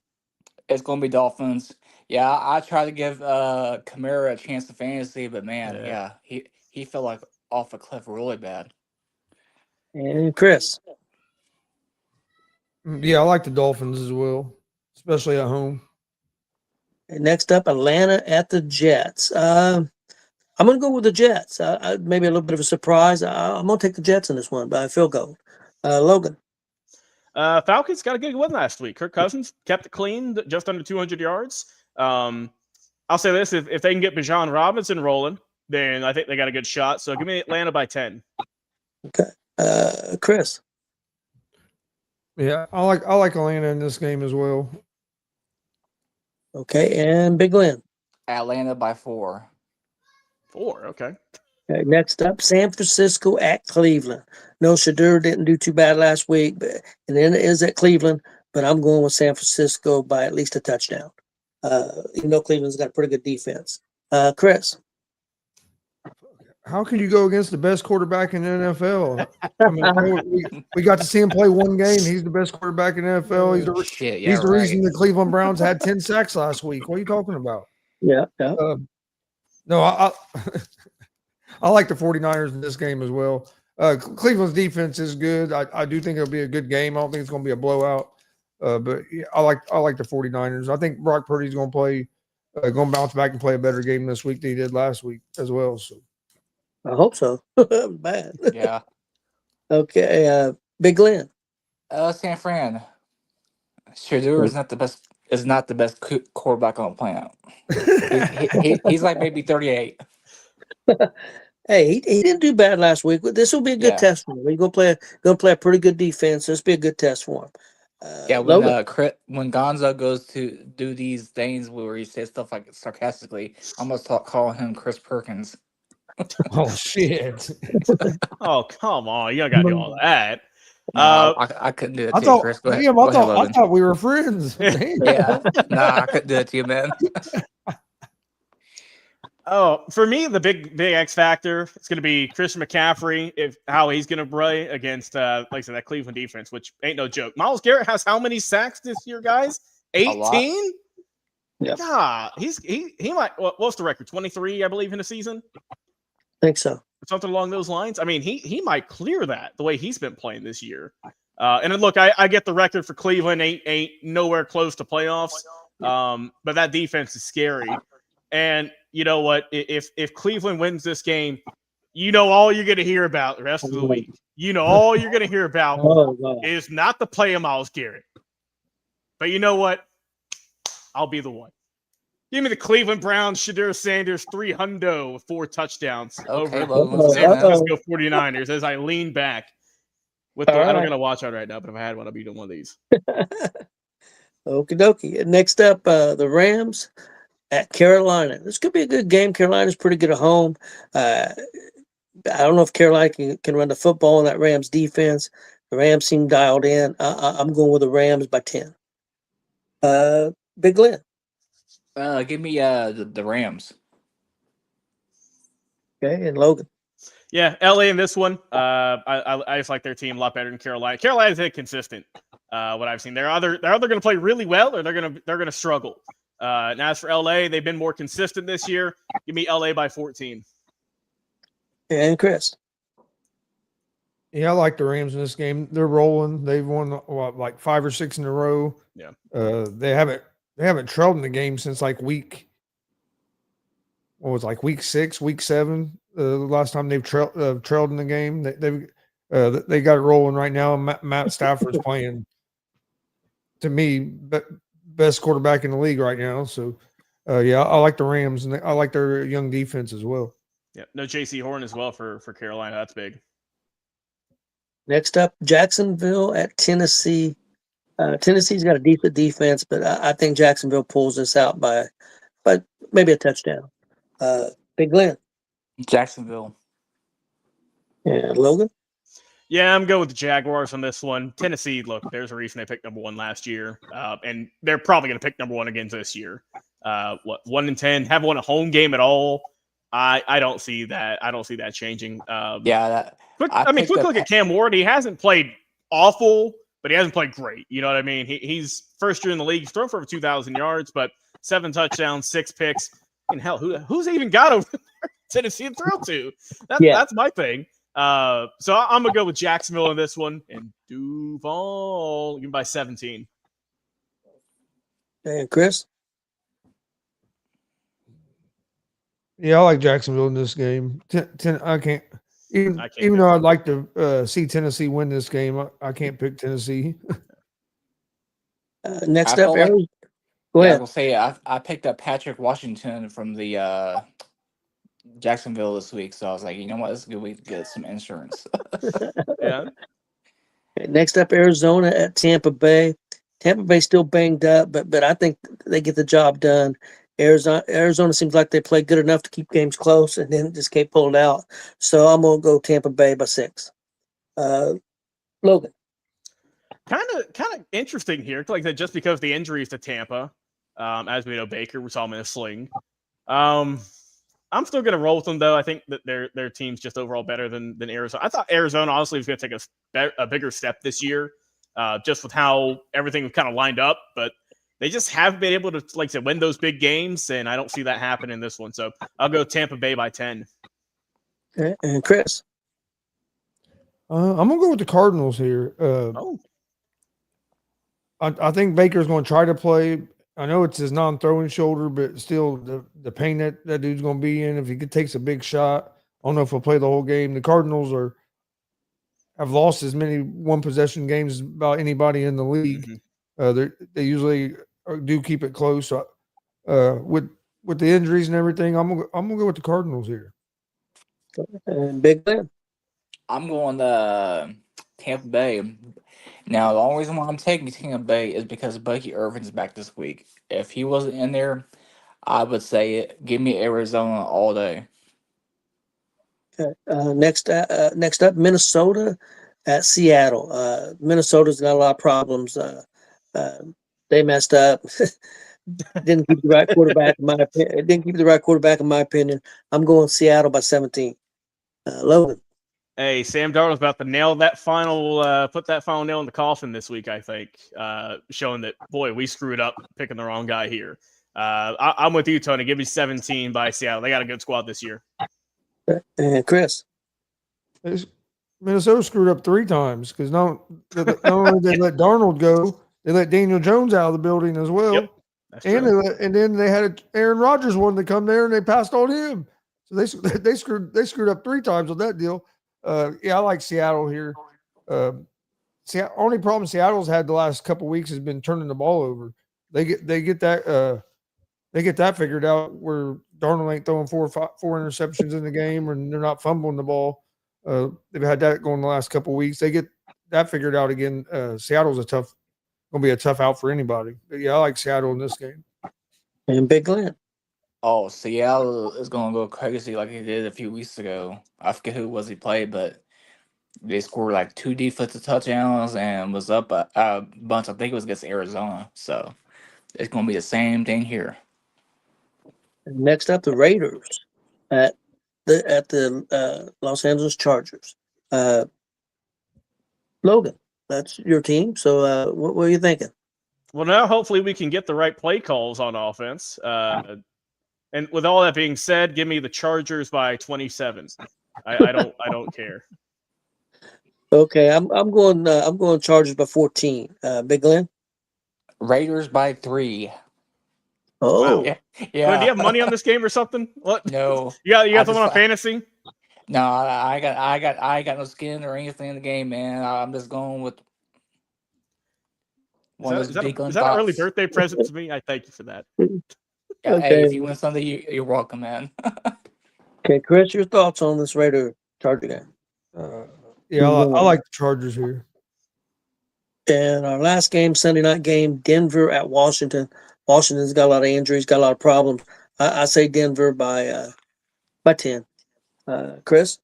It's gonna be Dolphins. Yeah, I try to give Kamara a chance to fantasy, but man, he fell like off a cliff really bad. And Chris. Yeah, I like the Dolphins as well, especially at home. And next up, Atlanta at the Jets. I'm going to go with the Jets. Maybe a little bit of a surprise. I'm going to take the Jets in this one by a field goal. Logan. Falcons got a good win last week. Kirk Cousins kept it clean, just under 200 yards. I'll say this: if they can get Bijan Robinson rolling, then I think they got a good shot. So give me Atlanta by 10. Okay, Chris. Yeah, I like Atlanta in this game as well. Okay, and Big Glenn. Atlanta by 4. 4, okay. Okay, next up, San Francisco at Cleveland. No, Shadur didn't do too bad last week, and then it is at Cleveland, but I'm going with San Francisco by at least a touchdown. Even though Cleveland's got a pretty good defense. Chris. How can you go against the best quarterback in the NFL? I mean, we got to see him play one game. He's the best quarterback in the NFL. He's the reason the Cleveland Browns had 10 sacks last week. What are you talking about? Yeah. No, I like the 49ers in this game as well. Cleveland's defense is good. I do think it'll be a good game. I don't think it's going to be a blowout. But yeah, I like the 49ers. I think Brock Purdy's going to bounce back and play a better game this week than he did last week as well. So I hope so. Bad. Yeah. Okay, Big Glenn. San Fran. Shadur is not the best quarterback on the planet. He's like maybe 38. Hey, he didn't do bad last week. This will be a good test for him. He's gonna play a pretty good defense. This will be a good test for him. When Gonzo goes to do these things where he says stuff like sarcastically, I'm gonna start calling him Chris Perkins. Oh shit! Oh come on, you don't gotta do all that. I couldn't do that to you, Chris. I thought we were friends. Yeah, I couldn't do it to you, man. Oh, for me, the big X factor is going to be Christian McCaffrey. How he's going to play against, like I said, that Cleveland defense, which ain't no joke. Myles Garrett has how many sacks this year, guys? 18. Yeah, he might. What's the record? 23, I believe, in a season. I think so. Something along those lines. I mean, he might clear that the way he's been playing this year. And then, look, I get the record for Cleveland ain't nowhere close to playoffs. But that defense is scary. And you know what? If Cleveland wins this game, all you're going to hear about the rest of the week. All you're going to hear about is not the play of Myles Garrett. But you know what? I'll be the one. Give me the Cleveland Browns, Shadur Sanders, 300 with 4 touchdowns over San Francisco 49ers as I lean back. I don't got a watch on right now, but if I had one, I'd be doing one of these. Okie dokie. Next up, the Rams at Carolina. This could be a good game. Carolina's pretty good at home. I don't know if Carolina can run the football on that Rams defense. The Rams seem dialed in. I'm going with the Rams by 10. Big Glenn. Give me the Rams. Okay, and Logan. Yeah, LA in this one. I just like their team a lot better than Carolina. Carolina's inconsistent. What I've seen, they're either going to play really well or they're going to struggle. And as for LA, they've been more consistent this year. Give me LA by 14. And Chris. Yeah, I like the Rams in this game. They're rolling. They've won like 5 or 6 in a row. Yeah. They haven't trailed in the game since like week 6, week 7. The last time they've trailed in the game. They got it rolling right now. Matt Stafford's playing, to me, best quarterback in the league right now. So, yeah, I like the Rams, and I like their young defense as well. Yeah, no JC Horn as well for Carolina. That's big. Next up, Jacksonville at Tennessee. Tennessee's got a decent defense, but I think Jacksonville pulls this out by maybe a touchdown. Big Glenn. Jacksonville. Yeah, Logan. Yeah, I'm going with the Jaguars on this one. Tennessee, look, there's a reason they picked number 1 last year, and they're probably going to pick number 1 again this year. 1-10, haven't won a home game at all. I don't see that. I don't see that changing. Quick look at Cam Ward. He hasn't played awful, but he hasn't played great. You know what I mean? He's first year in the league. He's thrown for over 2,000 yards, but 7 touchdowns, 6 picks. And hell, who's even got over Tennessee to throw to? That's my thing. So I'm gonna go with Jacksonville in this one and Duval. Give by 17. And Chris. Yeah, I like Jacksonville in this game. I can't. Even though I'd like to see Tennessee win this game, I can't pick Tennessee. Next up, Arizona. Go ahead. I was gonna say I picked up Patrick Washington from the Jacksonville this week, so I was like, you know what, this is a good week to get some insurance. Yeah. Next up, Arizona at Tampa Bay. Tampa Bay still banged up, but I think they get the job done. Arizona seems like they play good enough to keep games close and then just can't pull it out. So I'm gonna go Tampa Bay by 6. Logan. Kind of interesting here. Like I said, just because the injuries to Tampa, as we know, Baker, we saw him in a sling. I'm still going to roll with them, though. I think that their team's just overall better than Arizona. I thought Arizona, honestly, was going to take a bigger step this year, just with how everything was kind of lined up. But they just haven't been able to, like I said, win those big games, and I don't see that happen in this one. So I'll go Tampa Bay by 10. Okay. And Chris? I'm going to go with the Cardinals here. I think Baker's going to try to play. I know it's his non-throwing shoulder, but still the pain that dude's going to be in if he takes a big shot. I don't know if he'll play the whole game. The Cardinals have lost as many one-possession games as about anybody in the league. Mm-hmm. They usually do keep it close. With the injuries and everything, I'm gonna go with the Cardinals here. Big Ben. I'm going to Tampa Bay. Now, the only reason why I'm taking Tampa Bay is because Bucky Irvin's back this week. If he wasn't in there, I would say give me Arizona all day. Okay. Next up, Minnesota at Seattle. Minnesota's got a lot of problems. They messed up. Didn't keep the right quarterback in my opinion. I'm going Seattle by 17. Logan. Hey, Sam Darnold's about to nail that put that final nail in the coffin this week, I think, showing that, boy, we screwed up picking the wrong guy here. I'm with you, Tony. Give me 17 by Seattle. They got a good squad this year. And Chris. Minnesota screwed up 3 times because not only did they let Darnold go, they let Daniel Jones out of the building as well. Yep, that's true. And then they had Aaron Rodgers wanted to come there and they passed on him. So they screwed up 3 times on that deal. I like Seattle here. Only problem Seattle's had the last couple of weeks has been turning the ball over. They get that figured out where Darnold ain't throwing 4 interceptions in the game, and they're not fumbling the ball. They've had that going the last couple of weeks. They get that figured out again. Seattle's going to be a tough out for anybody. But yeah, I like Seattle in this game. And Big Glenn. Oh, Seattle is gonna go crazy like he did a few weeks ago. I forget who it was he played, but they scored like 2 defensive touchdowns and was up a bunch. I think it was against Arizona. So it's gonna be the same thing here. Next up, the Raiders at the Los Angeles Chargers. Logan, that's your team. So what are you thinking? Well, now hopefully we can get the right play calls on offense. And with all that being said, give me the Chargers by 27. I don't care. Okay, I'm going Chargers by 14. Big Glenn. Raiders by 3. Oh, Wow. Yeah, Glenn, do you yeah. have money on this game or something? What? No, You got I someone just on fantasy? no. I got no skin or anything in the game, man. I'm just going with Is one of that, those is that, a, big gun is that an early thoughts. birthday present to me? I thank you for that. Yeah, hey, okay. if you win something, you're welcome, man. Okay, Chris, your thoughts on this Raider Charger game? Yeah, I like the Chargers here. And our last game, Sunday night game, Denver at Washington. Washington's got a lot of injuries, got a lot of problems. I say Denver by 10. Chris?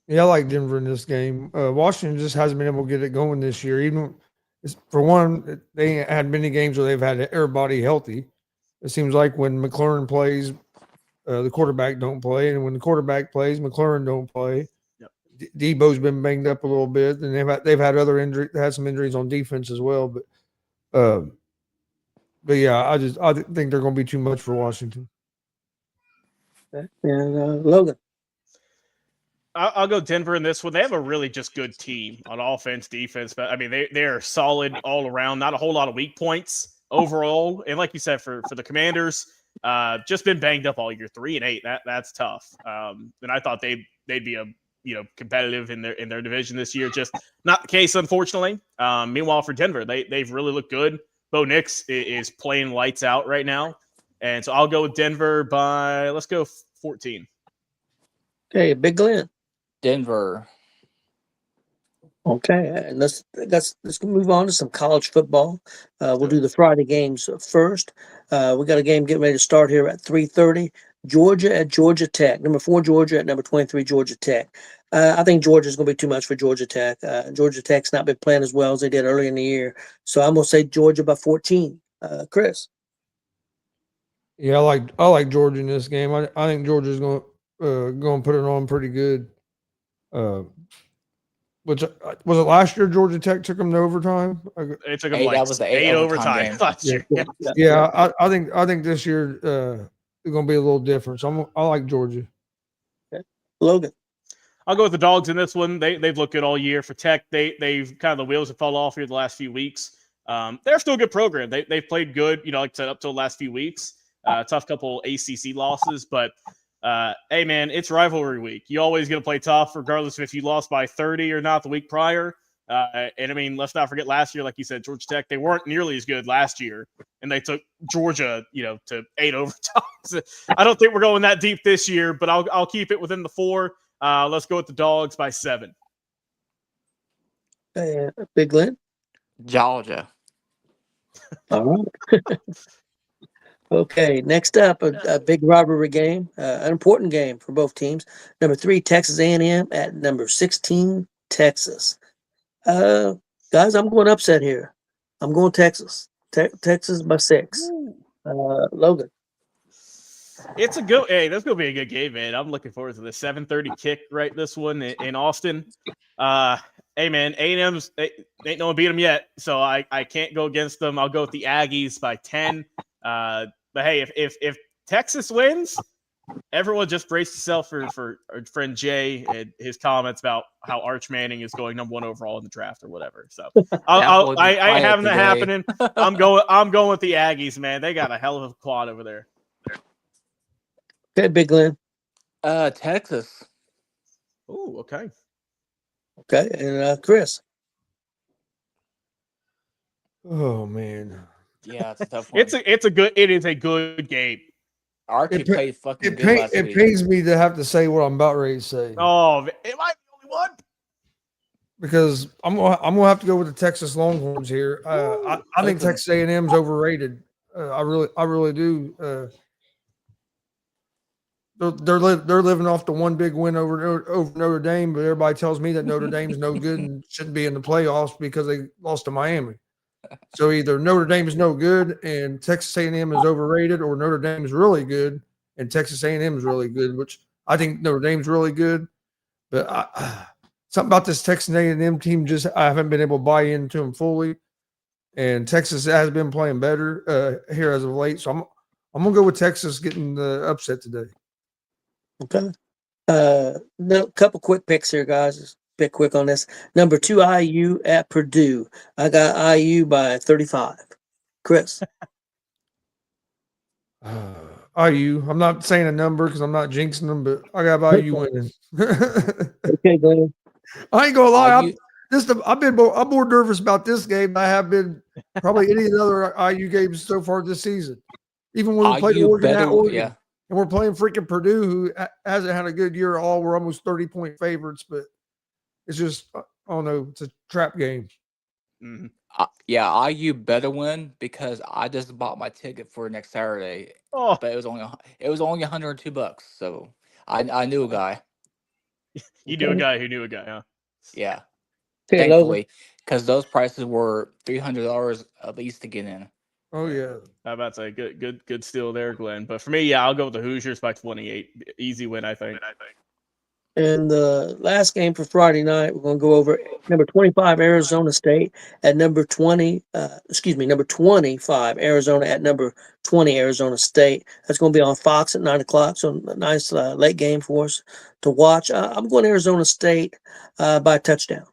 Yeah, I like Denver in this game. Washington just hasn't been able to get it going this year. Even for one, they had many games where they've had everybody healthy. It seems like when McLaurin plays, the quarterback don't play, and when the quarterback plays, McLaurin don't play. Yep. Debo's been banged up a little bit, and they've had other injuries, had some injuries on defense as well. But yeah, I think they're going to be too much for Washington. And Logan? I'll go Denver in this one. They have a really just good team on offense, defense. But I mean, they are solid all around. Not a whole lot of weak points overall. And like you said, for the Commanders, just been banged up all year. 3-8. That's tough. And I thought they'd be a competitive in their division this year. Just not the case, unfortunately. Meanwhile, for Denver, they've really looked good. Bo Nix is playing lights out right now, and so I'll go with Denver by let's go 14. Okay, Big Glenn. Denver. Okay, and let's move on to some college football. We'll do the Friday games first. We got a game getting ready to start here at 3:30. Georgia at Georgia Tech. Number 4 Georgia at number 23 Georgia Tech. I think Georgia's going to be too much for Georgia Tech. Georgia Tech's not been playing as well as they did early in the year, so I'm going to say Georgia by 14. Chris. Yeah, I like Georgia in this game. I think Georgia's going to put it on pretty good. Which was it last year? Georgia Tech took them to overtime. It took them Hey, like that was the 8 overtime game. last year. Yeah, I think this year it's going to be a little different. So I like Georgia. Okay. Logan. I'll go with the Dogs in this one. They've looked good all year. For Tech, they've kind of the wheels have fallen off here the last few weeks. They're still a good program. They've played good, like I said, up till the last few weeks. Tough couple ACC losses, but hey man, it's rivalry week. You always going to play tough, regardless of if you lost by 30 or not the week prior. And I mean, let's not forget last year, like you said, Georgia Tech, they weren't nearly as good last year, and they took Georgia, to 8 overtimes. I don't think we're going that deep this year, but I'll keep it within the 4. Let's go with the Dogs by 7. Big Glenn. Georgia. All right. Okay, next up, a big rivalry game, an important game for both teams. Number 3, Texas A&M at number 16, Texas. Guys, I'm going upset here. I'm going Texas. Texas by 6. Logan. It's a good. Hey, that's gonna be a good game, man. I'm looking forward to the 7:30 kick. Right, this one in Austin. Hey, man, A&M's ain't no one beat them yet, so I can't go against them. I'll go with the Aggies by 10. But hey, if Texas wins, everyone just brace yourself for our friend Jay and his comments about how Arch Manning is going number 1 overall in the draft or whatever. So I ain't having that happening. I'm going with the Aggies, man. They got a hell of a quad over there. Okay, Big Glenn. Texas. Oh, okay. Okay, and Chris. Oh man, Yeah, it's a tough one. It is a good game. Archie played fucking good last week. It pains me to have to say what I'm about ready to say. Oh, am I the only one? Because I'm gonna have to go with the Texas Longhorns here. I think Texas A&M's overrated. I really do. They're living off the one big win over Notre Dame, but everybody tells me that Notre Dame's no good and shouldn't be in the playoffs because they lost to Miami. So either Notre Dame is no good and Texas A&M is overrated, or Notre Dame is really good and Texas A&M is really good, which I think Notre Dame's really good. But something about this Texas A&M team, just I haven't been able to buy into them fully. And Texas has been playing better here as of late. So I'm gonna go with Texas getting the upset today. Okay. Couple quick picks here, guys. Just pick quick on this. Number 2, IU at Purdue. I got IU by 35. Chris. IU. I'm not saying a number because I'm not jinxing them, but I got IU winning. Okay, Glenn. I ain't gonna lie. IU I'm more nervous about this game than I have been probably any of the other IU games so far this season. Even when we played IU Oregon better, at Oregon, yeah. and we're playing freaking Purdue, who hasn't had a good year at all. We're almost 30-point favorites, but it's just I don't know. It's a trap game. Mhm. Yeah, IU better win because I just bought my ticket for next Saturday, Oh, but it was only $102. So I knew a guy. you knew a guy who knew a guy, huh? Yeah, Okay, Logan. thankfully, because those prices were $300 at least to get in. Oh yeah. I'm about to say good steal there, Glenn. But for me, yeah, I'll go with the Hoosiers by 28. Easy win, I think. And the last game for Friday night, we're going to go over number 25 Arizona State at number 20. Number 25 Arizona at number 20 Arizona State. That's going to be on Fox at 9:00. So a nice late game for us to watch. I'm going Arizona State by a touchdown.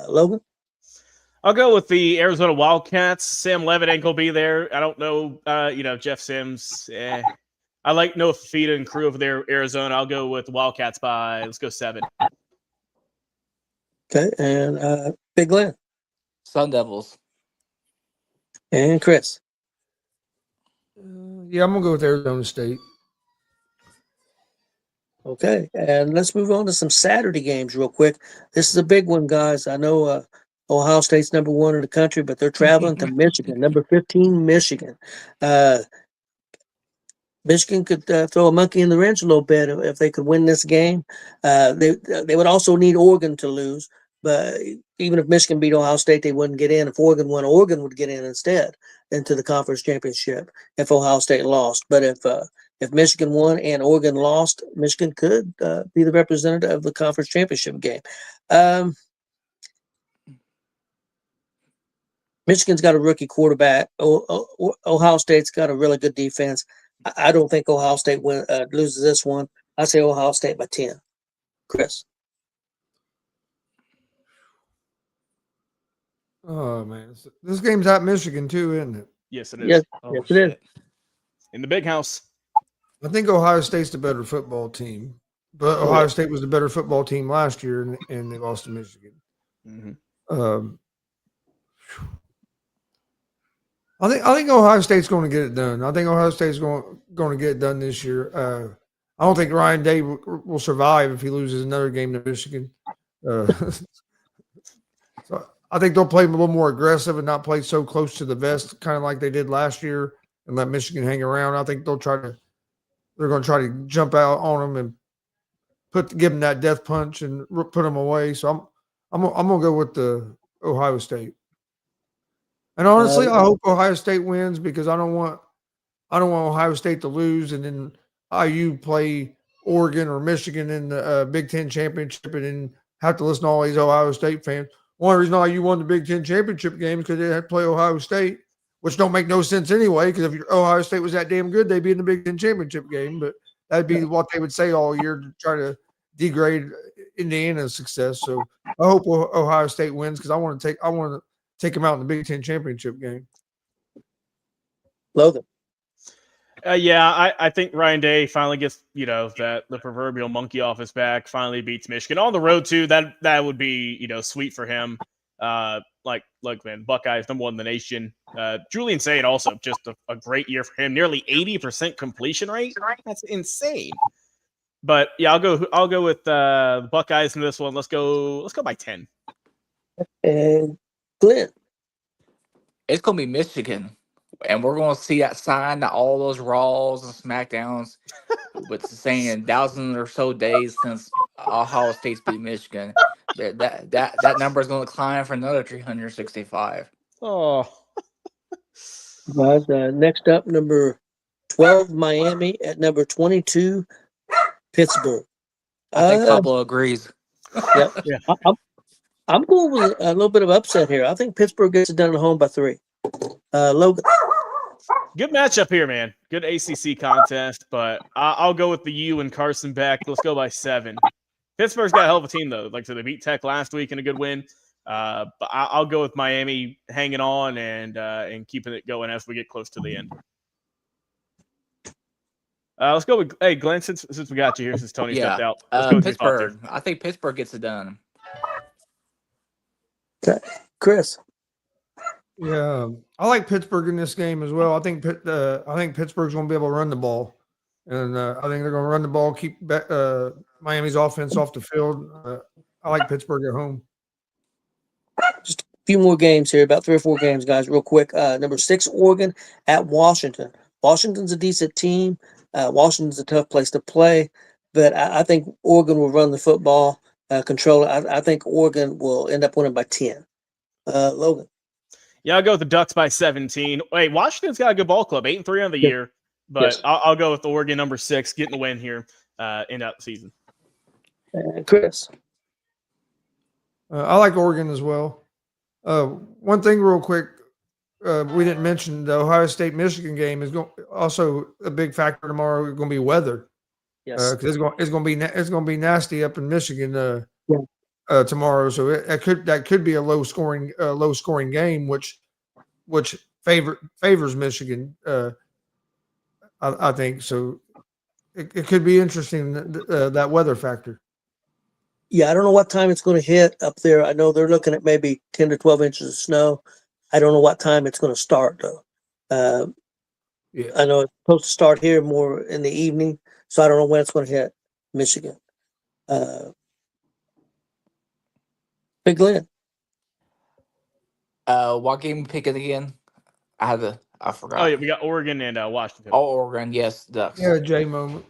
Logan. I'll go with the Arizona Wildcats. Sam Levitt ain't gonna be there. I don't know. Jeff Sims. I like Noah Fifita and crew over there, Arizona. I'll go with the Wildcats by, let's go 7. Okay, and Big Glenn. Sun Devils. And Chris. Yeah, I'm gonna go with Arizona State. Okay, and let's move on to some Saturday games real quick. This is a big one, guys. I know Ohio State's number 1 in the country, but they're traveling to Michigan, number 15 Michigan. Michigan could throw a monkey in the wrench a little bit if they could win this game. They would also need Oregon to lose, but even if Michigan beat Ohio State, they wouldn't get in. If Oregon won, Oregon would get in instead into the conference championship if Ohio State lost. But if Michigan won and Oregon lost, Michigan could be the representative of the conference championship game. Michigan's got a rookie quarterback. Ohio State's got a really good defense. I don't think Ohio State loses this one. I say Ohio State by 10. Chris. Oh man, this game's at Michigan too, isn't it? Yes, it is. Yes, Oh, yes, it shit. is. In the big house. I think Ohio State's the better football team, but Ohio State was the better football team last year, and they lost to Michigan. Mm-hmm. I think Ohio State's going to get it done. I think Ohio State's going to get it done this year. I don't think Ryan Day will survive if he loses another game to Michigan. So I think they'll play a little more aggressive and not play so close to the vest, kind of like they did last year, and let Michigan hang around. I think they're going to try to jump out on them and give them that death punch and put them away. So I'm going to go with the Ohio State. And honestly, I hope Ohio State wins because I don't want Ohio State to lose and then IU play Oregon or Michigan in the Big Ten championship and then have to listen to all these Ohio State fans. One reason IU won the Big Ten championship game is because they had to play Ohio State, which don't make no sense anyway. Because if Ohio State was that damn good, they'd be in the Big Ten championship game. But that'd be what they would say all year to try to degrade Indiana's success. So I hope Ohio State wins because I want to take them out in the Big Ten championship game. Logan. I think Ryan Day finally gets, the proverbial monkey off his back, finally beats Michigan on the road too. That would be, sweet for him. Look, man, Buckeyes number 1 in the nation. Julian Sain also just a great year for him. Nearly 80% completion rate. That's insane. But yeah, I'll go with the Buckeyes in this one. Let's go by 10. And Glenn. It's gonna be Michigan. And we're going to see that sign that all those Raws and SmackDowns with saying thousands or so days since Ohio State's beat Michigan. That number is going to climb for another 365. Oh, Guys, next up, number 12, Miami. At number 22, Pittsburgh. I think Pablo agrees. Yeah. Yeah. I'm going with a little bit of upset here. I think Pittsburgh gets it done at home by 3. Logan. good matchup here, man. Good ACC contest, but I'll go with the U and Carson Beck. Let's go by 7. Pittsburgh's got a hell of a team, though. Like, so they beat Tech last week in a good win. But I'll go with Miami hanging on and keeping it going as we get close to the end. Let's go with Glenn, since we got you here, since Tony stepped out. Let's go with Pittsburgh. I think Pittsburgh gets it done. Okay. Chris. Yeah, I like Pittsburgh in this game as well. I think Pittsburgh's going to be able to run the ball, and I think they're going to run the ball, keep Miami's offense off the field. I like Pittsburgh at home. Just a few more games here, about 3 or 4 games, guys, real quick. Number 6, Oregon at Washington. Washington's a decent team. Washington's a tough place to play, but I think Oregon will run the football, control it. I think Oregon will end up winning by 10. Logan. Yeah, I'll go with the Ducks by 17. Wait, Washington's got a good ball club, 8-3 on the year, but Yes. I'll go with Oregon, number 6, getting the win here, end out the season. Chris. I like Oregon as well. One thing real quick, we didn't mention the Ohio State-Michigan game is also a big factor tomorrow. It's going to be weather. Yes. Because it's going to be nasty up in Michigan tomorrow. So that could be a low scoring game, which favors Michigan. I think so. It could be interesting that weather factor. Yeah, I don't know what time it's going to hit up there. I know they're looking at maybe 10 to 12 inches of snow. I don't know what time it's going to start, though. I know it's supposed to start here more in the evening, so I don't know when it's going to hit Michigan. Big Glenn. What game we picking again? I forgot. Oh, yeah, we got Oregon and Washington. Oh, Oregon, yes, Ducks. Yeah, J moment.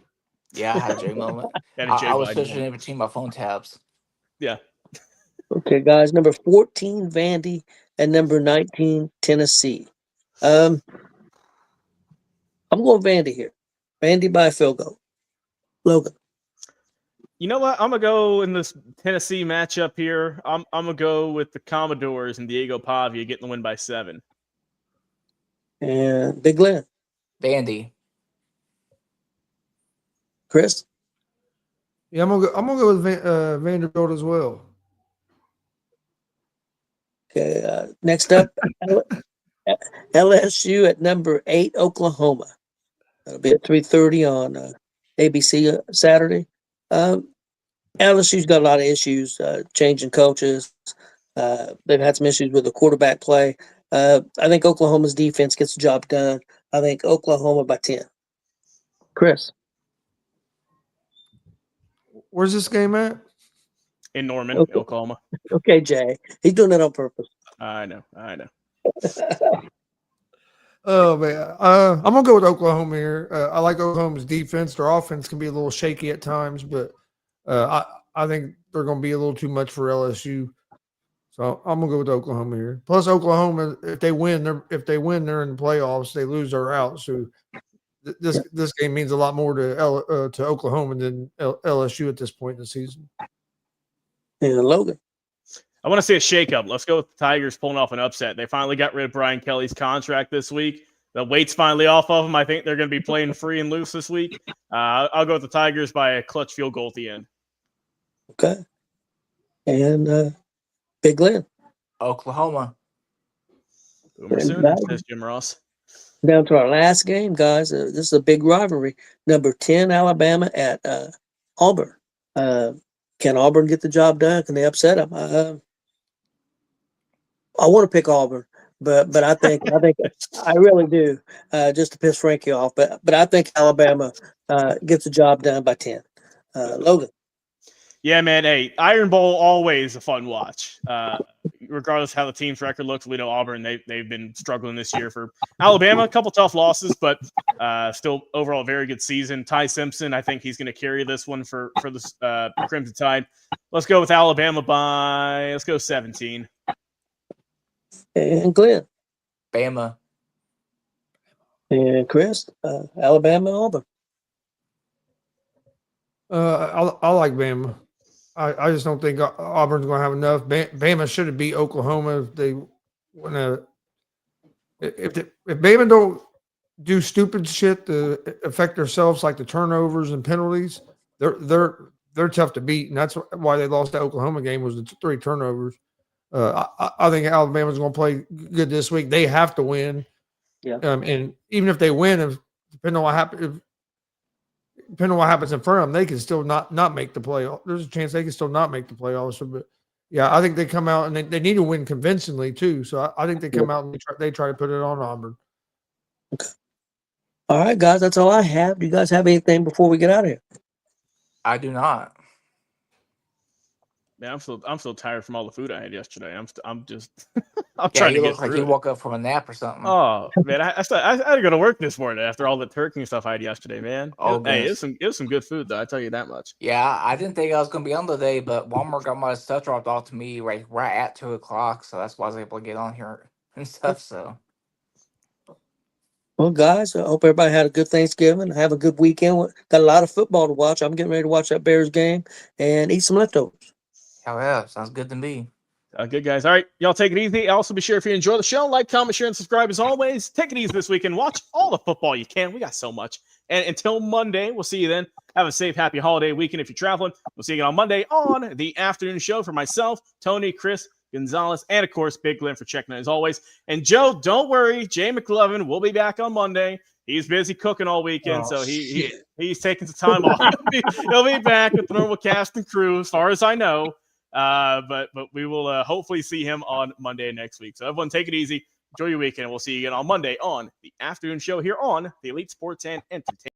Yeah, I had a J moment. I was switching in between my phone tabs. Yeah. Okay, guys. Number 14, Vandy, and number 19, Tennessee. I'm going Vandy here. Vandy by a field goal. Logan. You know what? I'm going to go in this Tennessee matchup here. I'm going to go with the Commodores and Diego Pavia getting the win by 7. And Big Glenn. Vandy. Chris. Yeah, I'm gonna go with Vanderbilt as well. Okay. Next up, LSU at number 8, Oklahoma. That'll be at 3:30 on ABC Saturday. LSU's got a lot of issues, changing coaches. They've had some issues with the quarterback play. I think Oklahoma's defense gets the job done. I think Oklahoma by 10. Chris. Where's this game at? In Norman, Okay. Oklahoma. Okay, Jay. He's doing that on purpose. I know. Oh man, I'm gonna go with Oklahoma here. I like Oklahoma's defense. Their offense can be a little shaky at times, but I think they're gonna be a little too much for LSU. So I'm gonna go with Oklahoma here. Plus, Oklahoma, if they win, they're in the playoffs. They lose, they're out. So this game means a lot more to Oklahoma than LSU at this point in the season. And Logan. I want to see a shakeup. Let's go with the Tigers pulling off an upset. They finally got rid of Brian Kelly's contract this week. The weight's finally off of them. I think they're going to be playing free and loose this week. I'll go with the Tigers by a clutch field goal at the end. Okay. And Big Glenn. Oklahoma. Boomer soon, says Jim Ross. Down to our last game, guys. This is a big rivalry. Number 10, Alabama at Auburn. Can Auburn get the job done? Can they upset them? I want to pick Auburn, but I think I really do, just to piss Frankie off. But I think Alabama gets the job done by 10. Logan. Yeah, man. Hey, Iron Bowl always a fun watch. regardless of how the team's record looks, we know Auburn, they've been struggling this year. For Alabama, a couple tough losses, but still overall very good season. Ty Simpson, I think he's going to carry this one for the Crimson Tide. Let's go with Alabama let's go 17. And Glenn. Bama. And Chris, Alabama, Auburn. I like Bama. I just don't think Auburn's going to have enough. Bama should have beat Oklahoma if they want to. If Bama don't do stupid shit to affect themselves, like the turnovers and penalties, they're tough to beat, and that's why they lost the Oklahoma game was the 3 turnovers. I think Alabama's going to play good this week. They have to win. Yeah. And even if they win, depending on what happens in front of them, they can still not make the playoff. There's a chance they can still not make the playoffs. But yeah, I think they come out and they need to win convincingly too. So I think they come out and they try to put it on Auburn. Okay. All right, guys, that's all I have. Do you guys have anything before we get out of here? I do not. Man, I'm so tired from all the food I had yesterday. I'm just I'm trying to you get look like through you it. woke up from a nap or something. Oh man, I had to go to work this morning after all the turkey and stuff I had yesterday, man. Oh, Hey, goodness. it was some good food though. I tell you that much. Yeah, I didn't think I was gonna be on today, but Walmart got my stuff dropped off to me right at 2:00, so that's why I was able to get on here and stuff. So Well, guys, I hope everybody had a good Thanksgiving. Have a good weekend. Got a lot of football to watch. I'm getting ready to watch that Bears game and eat some leftovers. hell yeah, sounds good to me. Good guys. All right, y'all take it easy. Also, be sure if you enjoy the show, like, comment, share, and subscribe as always. Take it easy this weekend. Watch all the football you can. We got so much. And until Monday, we'll see you then. Have a safe, happy holiday weekend if you're traveling. We'll see you again on Monday on the afternoon show. For myself, Tony, Chris, Gonzalez, and of course, Big Glenn for checking in as always. And Joe, don't worry, Jay McLovin will be back on Monday. He's busy cooking all weekend, so he's taking some time off. He'll be back with the normal cast and crew, as far as I know. But we will hopefully see him on Monday next week. So everyone, take it easy. Enjoy your weekend. And we'll see you again on Monday on the afternoon show here on the Elite Sports and Entertainment.